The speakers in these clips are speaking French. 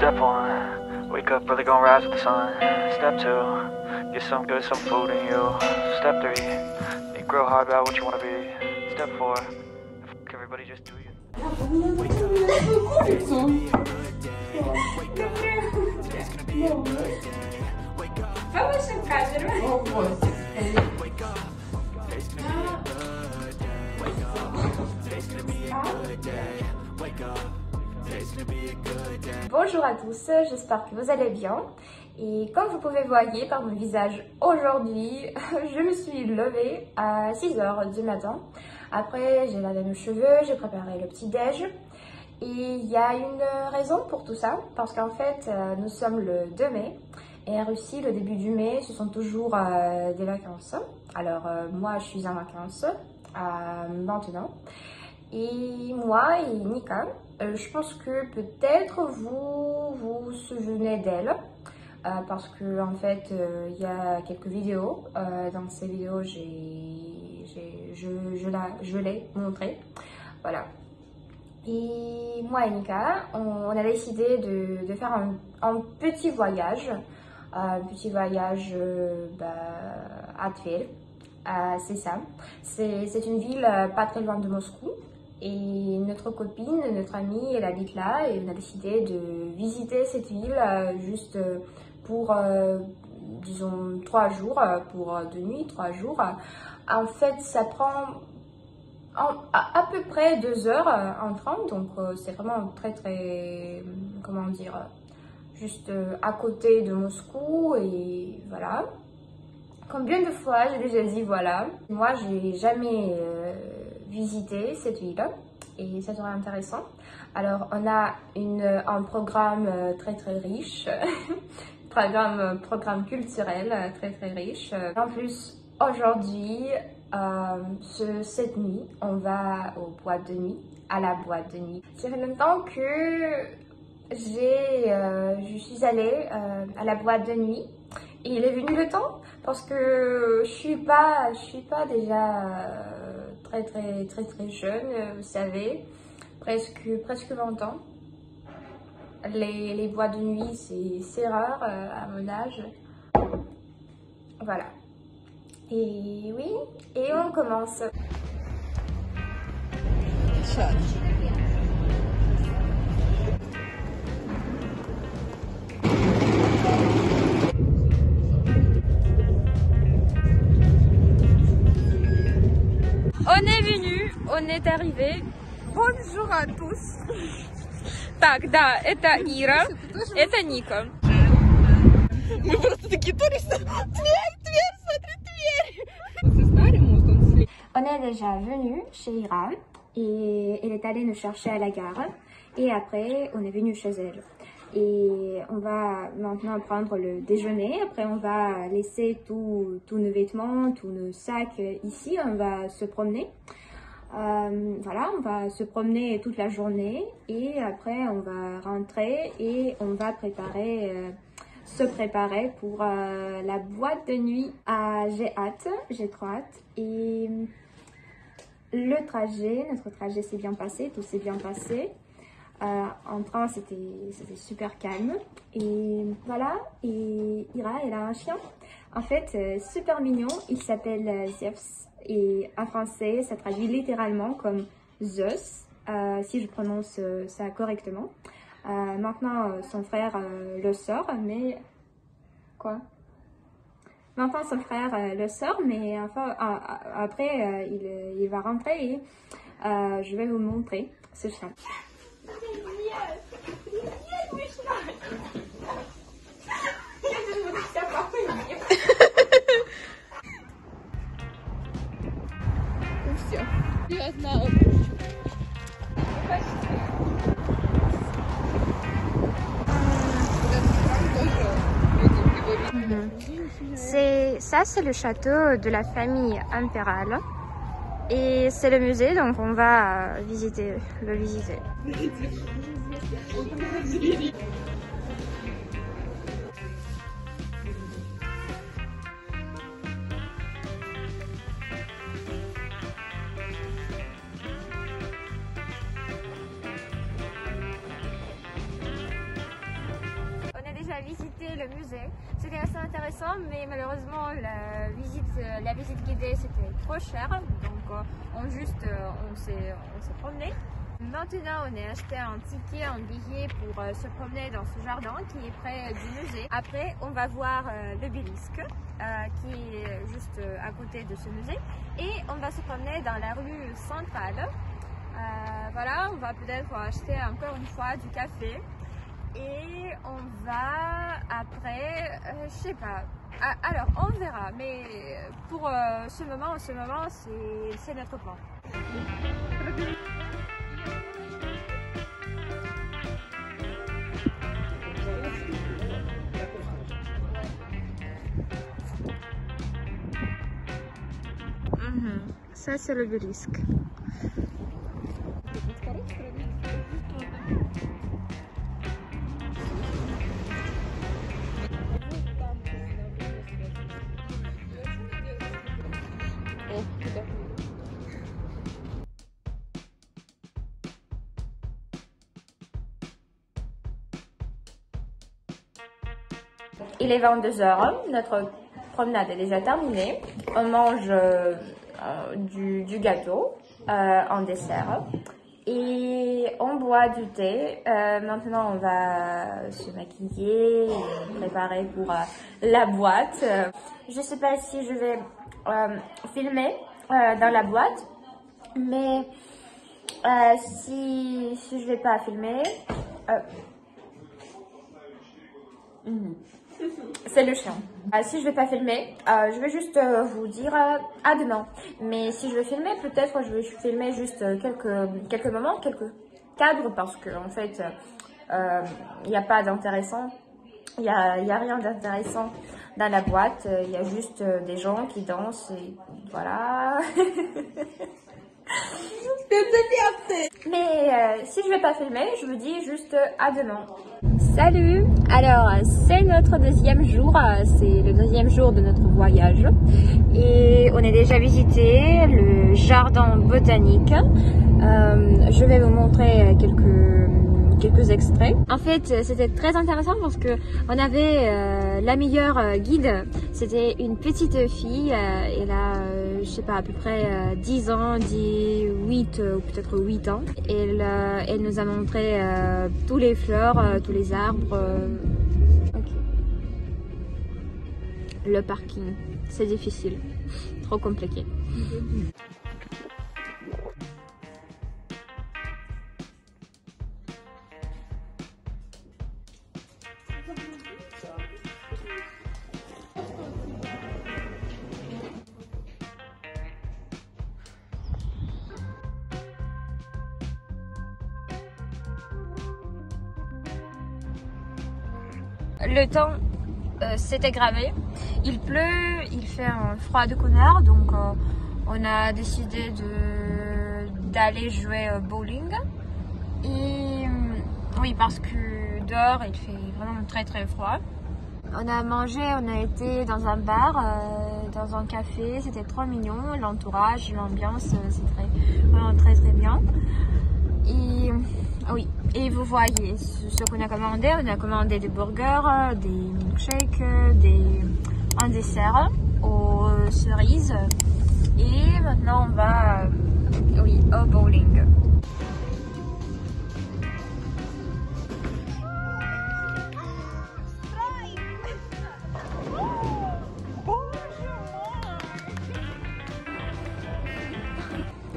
Step 1, wake up, really gonna rise with the sun. Step 2, get some good, some food in you. Step 3, think real hard about what you wanna be. Step 4, fuck everybody, just do you. Wake up. Today's gonna be a good day. Wake up. Today's gonna be a good day. Wake up. Vamos em casa, não é? Wake up. Today's gonna be a good day. Wake up. Today's gonna be a good day. Wake up. Today's gonna be a good day. Bonjour à tous, j'espère que vous allez bien. Et comme vous pouvez voir par mon visage aujourd'hui, je me suis levée à 6h du matin. Après, j'ai lavé mes cheveux, j'ai préparé le petit-déj. Et il y a une raison pour tout ça, parce qu'en fait, nous sommes le 2 mai. Et en Russie, le début du mai, ce sont toujours des vacances. Alors, moi, je suis en vacances maintenant. Et moi et Nika, je pense que peut-être vous vous souvenez d'elle. Parce que en fait, il y a quelques vidéos. Dans ces vidéos, je l'ai montré. Voilà. Et moi et Nika, on a décidé de faire un petit voyage. Un petit voyage à Tver. C'est ça. C'est une ville pas très loin de Moscou. Et notre copine, notre amie, elle habite là. Et on a décidé de visiter cette ville juste pour, disons, 3 jours, pour 2 nuits, 3 jours. En fait, ça prend à peu près 2 heures en train, donc c'est vraiment très, comment dire, juste à côté de Moscou, et voilà. Combien de fois j'ai déjà dit voilà. Moi, j'ai jamais visité cette ville, et ça serait intéressant. Alors, on a un programme très riche. Programme culturel très riche. En plus, aujourd'hui, cette nuit, on va au boîte de nuit, à la boîte de nuit. Ça fait longtemps que je suis allée à la boîte de nuit, et il est venu le temps, parce que je suis pas déjà très jeune, vous savez, presque 20 ans. Les boîtes de nuit, c'est rare à mon âge. Voilà. Et oui, et on commence. On est venu, on est arrivé. Bonjour à tous. Так, да, это Ира, это Ника. Мы просто такие туристы. Тверь, смотри, Тверь. On est déjà venu chez Ira et elle est allée nous chercher à la gare. Et après, on est venu chez elle. Et on va maintenant prendre le déjeuner. Après, on va laisser tous nos vêtements, tous nos sacs ici. On va se promener. Voilà, on va se promener toute la journée. Et après, on va rentrer et on va se préparer pour la boîte de nuit. J'ai hâte, j'ai trop hâte. Et notre trajet s'est bien passé, tout s'est bien passé. En train, c'était super calme. Et voilà, et Ira, elle a un chien. En fait, super mignon, il s'appelle Zeus. Et en français, ça traduit littéralement comme Zeus, si je prononce ça correctement. Maintenant, son frère le sort, mais... Quoi? Maintenant, son frère le sort, mais enfin, après, il va rentrer et je vais vous montrer ce chien. Все. Я знала. C'est le château de la famille impériale. Et c'est le musée, donc on va le visiter. a visité le musée. C'était assez intéressant, mais malheureusement la visite guidée c'était trop cher, donc on s'est promené. Maintenant, on a acheté un ticket, un billet pour se promener dans ce jardin qui est près du musée. Après, on va voir l'obélisque qui est juste à côté de ce musée. Et on va se promener dans la rue centrale. Voilà, on va peut-être acheter encore une fois du café. Et on va après, je sais pas. Alors, on verra. Mais pour ce moment, c'est notre plan. Ça, c'est l'obélisque. Il est 22h, notre promenade est déjà terminée. On mange du gâteau en dessert et on boit du thé. Maintenant, on va se maquiller et préparer pour la boîte. Je ne sais pas si je vais filmer dans la boîte, mais si je vais pas filmer, c'est le chien. Si je vais pas filmer, je vais juste vous dire à demain. Mais si je vais filmer, peut-être je vais filmer juste quelques moments, quelques cadres, parce que en fait, il n'y a pas d'intéressant. Il y a rien d'intéressant dans la boîte. Il y a juste des gens qui dansent et voilà. Mais si je vais pas filmer, je vous dis juste à demain. Salut! Alors, c'est notre deuxième jour, c'est le deuxième jour de notre voyage et on a déjà visité le jardin botanique. Je vais vous montrer quelques extraits. En fait, c'était très intéressant parce que on avait la meilleure guide. C'était une petite fille, elle a, je sais pas, à peu près 10 ans, 8 ou peut-être 8 ans. Elle nous a montré tous les fleurs, tous les arbres. Okay. Le parking, c'est difficile, trop compliqué. Le temps s'est aggravé, il pleut, il fait un froid de connard, donc on a décidé d'aller jouer au bowling. Et oui, parce que dehors il fait vraiment très très froid. On a mangé, on a été dans un bar, dans un café, c'était trop mignon, l'entourage, l'ambiance, c'est vraiment très très bien. Et oui, et vous voyez ce qu'on a commandé. On a commandé des burgers, des milkshakes, un dessert aux cerises. Et maintenant on va au bowling.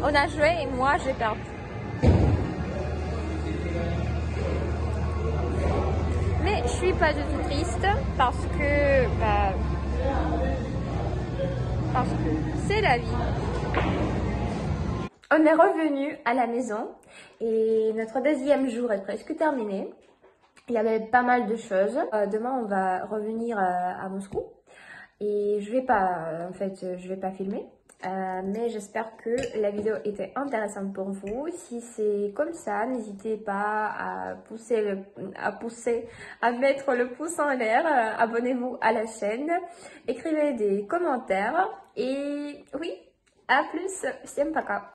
On a joué et moi j'ai perdu. Mais je suis pas du tout triste parce que c'est la vie. On est revenu à la maison et notre deuxième jour est presque terminé. Il y avait pas mal de choses. Demain on va revenir à Moscou et je vais pas filmer. Mais j'espère que la vidéo était intéressante pour vous. Si c'est comme ça, n'hésitez pas à mettre le pouce en l'air, abonnez-vous à la chaîne, écrivez des commentaires et oui, à plus, всем пока.